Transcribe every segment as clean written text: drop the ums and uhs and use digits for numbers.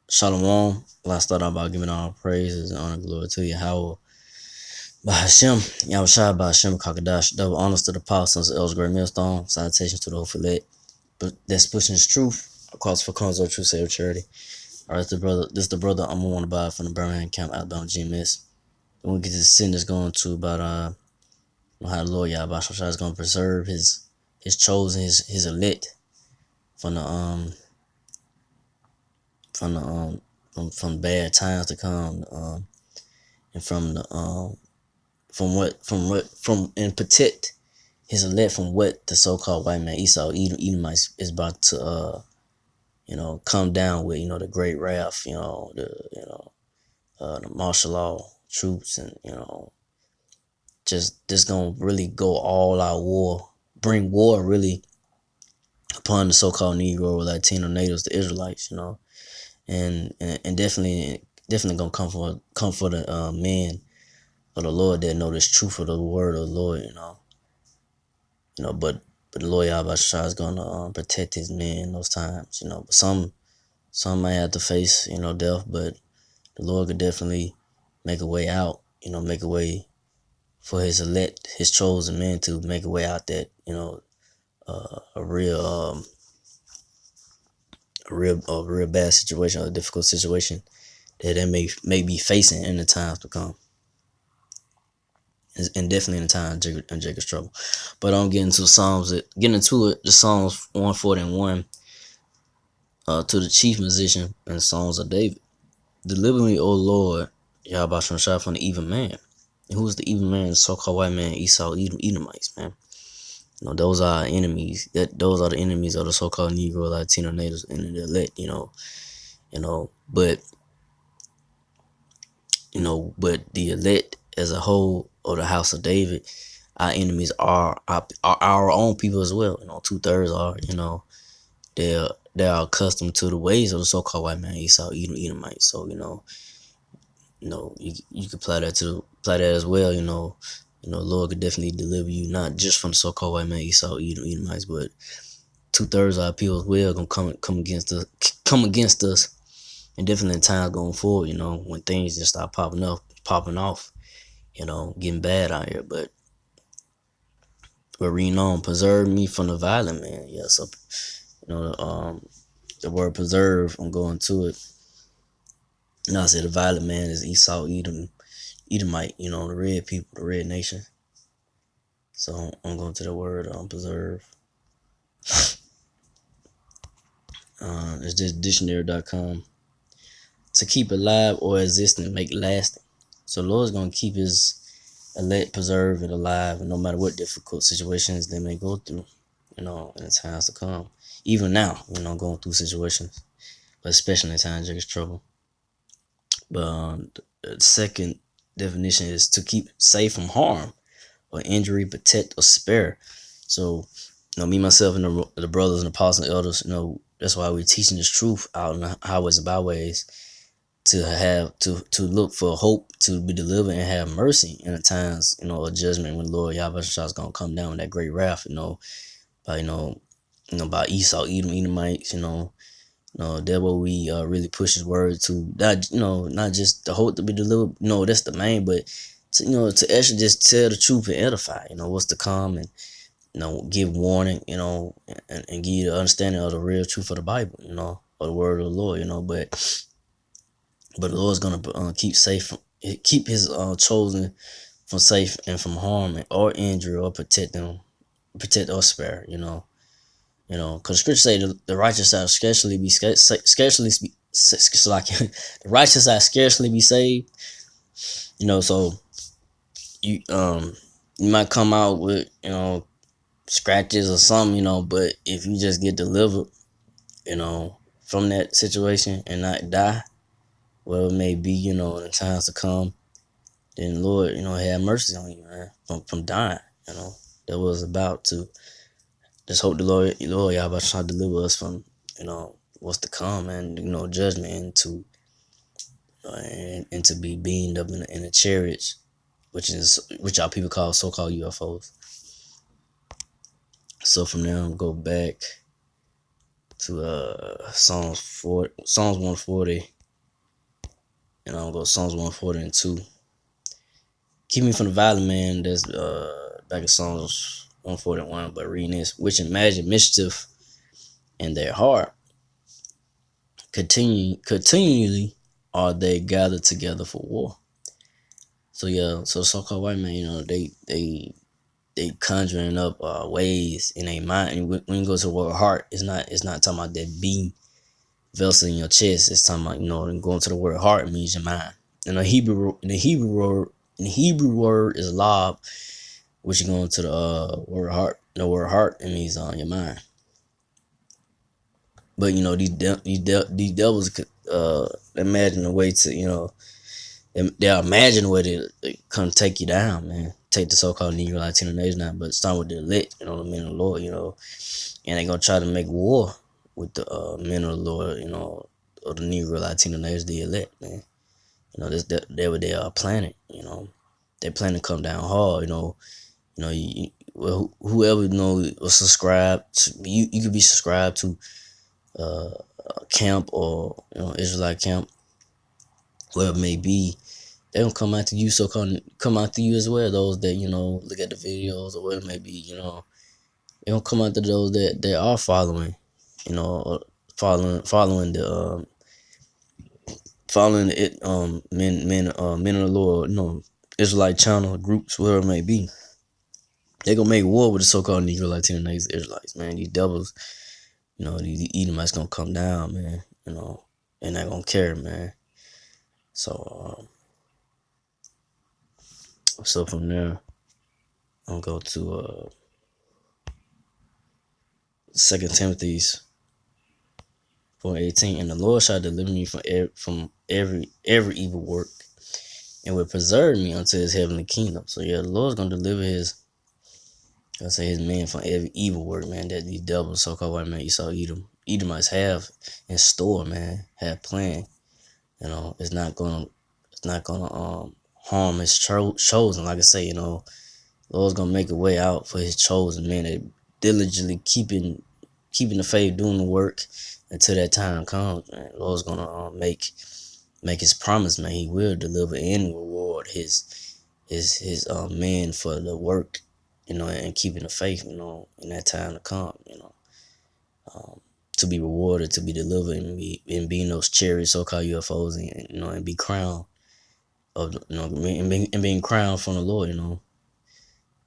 Shalom. Let's start out by giving all praises and honor and glory to Yahweh. By Hashem, Yahushua, by Hashem, Kakadash, double honors to the apostles, El's Great Millstone, salutations to the whole fillet, but that's pushing his truth across for cause of true save charity. All right, the brother I'm on about from the Birmingham Camp, Alabama GMS. And we get to the sin that's going to about how the Lord Yahweh is going to preserve his chosen, his elect from the from bad times to come, and from and protect his elect from what the so-called white man Esau Edomites is about to come down with, the great wrath, the martial law troops, and just gonna really go all out war, bring war really upon the so-called Negro or Latino natives, the Israelites, and definitely gonna come for the men of the Lord that know this truth of the word of the Lord, but the Lord Yahweh is gonna protect his men in those times, But some might have to face, death, but the Lord could definitely make a way out, make a way for his elect, his chosen men to make a way out that, a real bad situation, a difficult situation that they may be facing in the times to come. And definitely in the time of Jacob's trouble. But I'm getting into the Psalms 141, to the chief musician and the songs of David. Deliver me, O Lord, Yahweh Shah, from the evil man. And who is the evil man? The so-called white man, Esau, Edomites, man. Those are our enemies. Those are the enemies of the so-called Negro, Latino natives, and the elect. But the elect as a whole, or the house of David, our enemies are our own people as well. 2/3 are, they're accustomed to the ways of the so-called white man, Esau, Edomite. So, you could apply that as well. Lord could definitely deliver you, not just from the so-called white man, Esau, Edomites, but 2/3 of our people as well gonna come against us, and definitely in times going forward. When things just start popping off, getting bad out here. But reading on, preserve me from the violent man. Yeah, so the word preserve, I'm going to it. I said the violent man is Esau, Edomite, the red people, the red nation. So I'm going to the word preserve. It's just dictionary.com. To keep alive or existing, make lasting. So the Lord's going to keep his elect preserved and alive, and no matter what difficult situations they may go through, in the times to come. Even now, going through situations, but especially in times of trouble. But the second definition is to keep safe from harm or injury, protect or spare. So, me, myself, and the brothers and apostles and elders, that's why we're teaching this truth out in the highways and byways, to look for hope, to be delivered and have mercy in the times, of judgment, when Lord Yahweh is gonna come down with that great wrath, by Esau, Edomites, that what we really push his word to, not just the hope to be delivered, that's the main, but to actually just tell the truth and edify, what's to come, and give warning, and give you the understanding of the real truth of the Bible, of the word of the Lord, but the Lord's gonna keep his chosen from safe and from harm or injury, or protect or spare, because the scripture say the righteous shall scarcely be like the righteous shall scarcely be saved. So you you might come out with scratches or something, but if you just get delivered, from that situation and not die, well, it may be, in the times to come, then Lord, have mercy on you, man, from dying, that was about to. Just hope the Lord Yahweh try to deliver us from, what's to come, and, judgment, and to be beamed up in a chariot, which our people call so-called UFOs. So from there, go back to Psalms 140. And I'll go Psalms 140:2. Keep me from the violent man. That's back in Psalms 141. But reading this, which imagine mischief in their heart, continually are they gathered together for war. So yeah, so the so-called white man, they conjuring up ways in their mind. And when you go to the word heart, it's not talking about that being vessel in your chest. It's talking about and going to the word heart means your mind. And the Hebrew word is lob, which you going to the word heart. The word heart, it means on your mind. But these devils could imagine a way to they'll imagine a way to come take you down, man. Take the so-called Negro Latino nation down, but start with the elect, the men of the Lord, and they gonna try to make war with the men of the Lord, or the Negro Latino nation, the elect, man. That's what they are planning, they plan to come down hard, whoever or subscribe to, you could be subscribed to a camp or Israelite camp, whatever it may be. They don't come after you, come after you as well. Those that look at the videos or whatever it may be, they don't come after those that they are following, following the following it men of the Lord, Israelite channel groups, whatever it may be. They gonna make war with the so-called Negro Latino nation Israelites, man. These devils, these Edomites gonna come down, man. They're not gonna care, man. So from there, I'm gonna go to 2 Timothy's 4:18, and the Lord shall deliver me from every evil work, and will preserve me unto his heavenly kingdom. So yeah, the Lord's gonna deliver his man from every evil work, man, that these devils, so-called white man, Edomites have in store, man, have planned. It's not gonna harm his chosen. Like I say, Lord's gonna make a way out for his chosen, man, that diligently keeping the faith, doing the work until that time comes, man. Lord's gonna make his promise, man. He will deliver and reward his men for the work, and keeping the faith, in that time to come, to be rewarded, to be delivered, and being those chariots, so-called UFOs, and be crowned and being crowned from the Lord,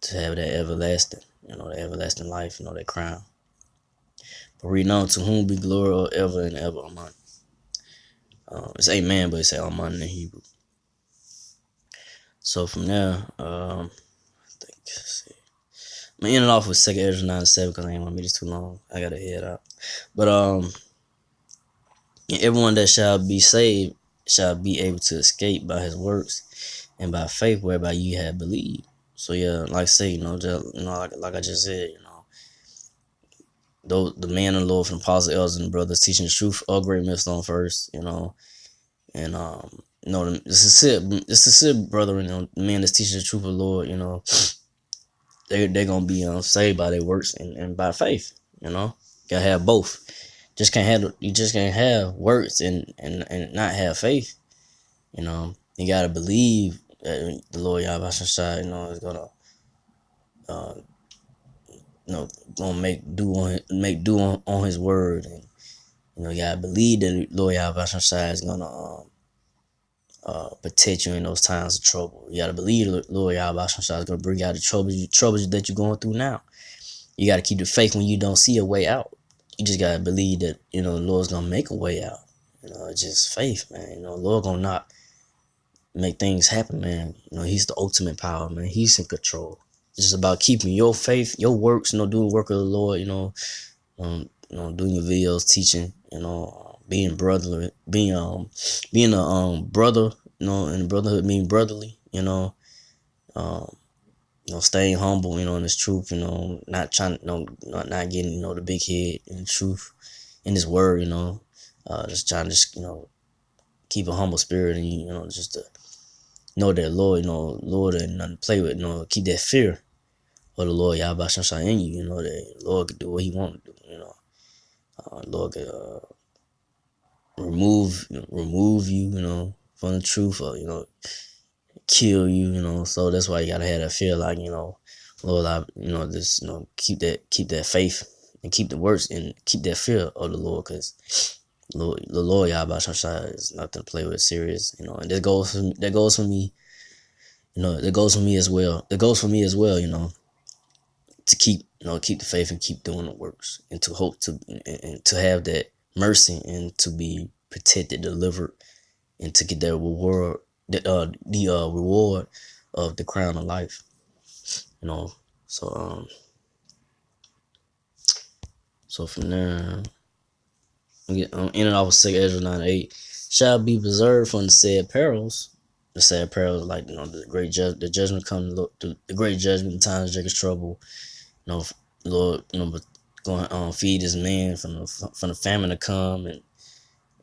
to have that everlasting, the everlasting life, that crown. But reading on, to whom be glory ever and ever, amen. It's amen, but it's amen in Hebrew. So from there, I'm gonna end it off with 2 Ezra 9:7 because I ain't want to make this too long. I gotta head out. But everyone that shall be saved shall be able to escape by his works and by faith whereby you have believed. So yeah, like I say, like I just said, though the man of the Lord from the apostles, elders, and the brothers teaching the truth, all great millstone first, and the sincere brethren, the man that's teaching the truth of the Lord, they're gonna be saved by their works and by faith. Gotta have both. You just can't have works and not have faith. You gotta believe that the Lord Yahweh Shai, is gonna gonna make do on his word, and you gotta believe that Lord Yahweh Shai is gonna protect you in those times of trouble. You gotta believe Lord Yahweh Shai is gonna bring out the troubles that you're going through now. You gotta keep the faith when you don't see a way out. You just gotta believe that the Lord's gonna make a way out. It's just faith, man. The Lord gonna not make things happen, man. He's the ultimate power, man. He's in control. It's just about keeping your faith, your works, doing the work of the Lord, doing your videos, teaching, being brotherly, being a brother, and brotherhood mean brotherly, staying humble, in this truth, not trying, not getting, the big head in the truth, in this word, just trying to keep a humble spirit, and just to know that Lord and nothing to play with, keep that fear of the Lord Yahweh Shai in you, that the Lord could do what he want to do, Lord could remove you, from the truth, or kill you. So that's why you gotta have that fear, like Lord, I just keep that faith and keep the works and keep that fear of the Lord, because the Lord Yahweh Shai is nothing to play with, serious. And that goes for me. That goes for me as well. That goes for me as well. To keep the faith and keep doing the works, and to hope and to have that mercy, and to be protected, delivered, and to get that reward, the reward of the crown of life. So so from there, in and off with 2 Ezra 9:8, shall be preserved from the said perils. The said perils, like the great the judgment comes, the great judgment, the times of Jacob's trouble. Lord, but going feed his man from the famine to come,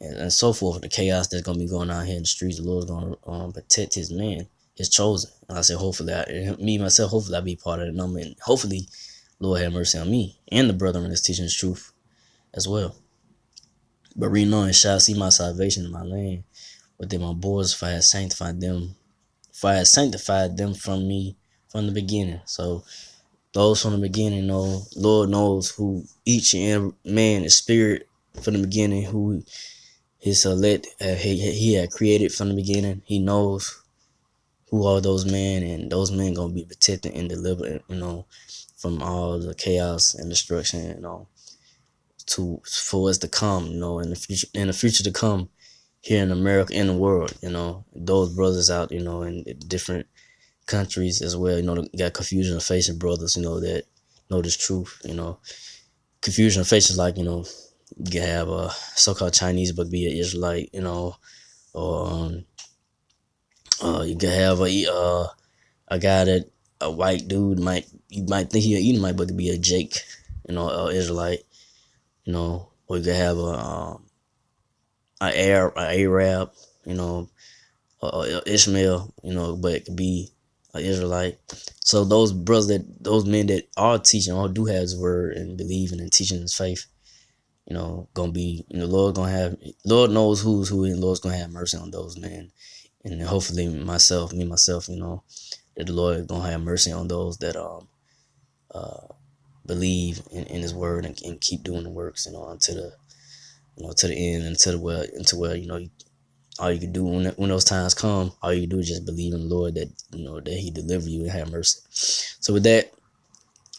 and so forth. The chaos that's gonna be going on here in the streets, the Lord's gonna protect his man, his chosen. And I said, hopefully, hopefully I be part of the number, and hopefully, Lord have mercy on me and the brethren that's teaching his truth as well. But reading on, shall see my salvation in my land within my borders, for I had sanctified them from me from the beginning. So those from the beginning Lord knows who each and every man is spirit from the beginning, who his elect he had created from the beginning. He knows who are those men, and those men gonna be protected and delivered, from all the chaos and destruction, for us to come, in the future to come here in America, in the world, those brothers out, in different countries as well, got confusion of facing brothers, that know this truth, confusion of faces, like, you can have a so-called Chinese but be an Israelite, or you can have a guy that a white dude you might think he an Edomite but be a Jake, Israelite, or you can have an Arab, Ishmael, but it could be an Israelite. So those men that are teaching, or do have his word and believing and teaching his faith, gonna be, Lord knows who's who, and Lord's gonna have mercy on those men. And hopefully me myself, that the Lord is gonna have mercy on those that believe in his word, and keep doing the works, until the end, until where all you can do when those times come, all you can do is just believe in the Lord, that that he deliver you and have mercy. So with that,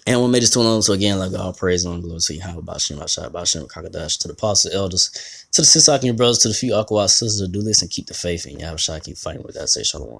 and we made this too long. So again, like, all praise on the Lord. So you have about Shem Kakadash, to the apostles, elders, to the Sisak and your brothers, to the few Akwa sisters who do this and keep the faith in Yahweh Shai, keep fighting with that. Say shalom.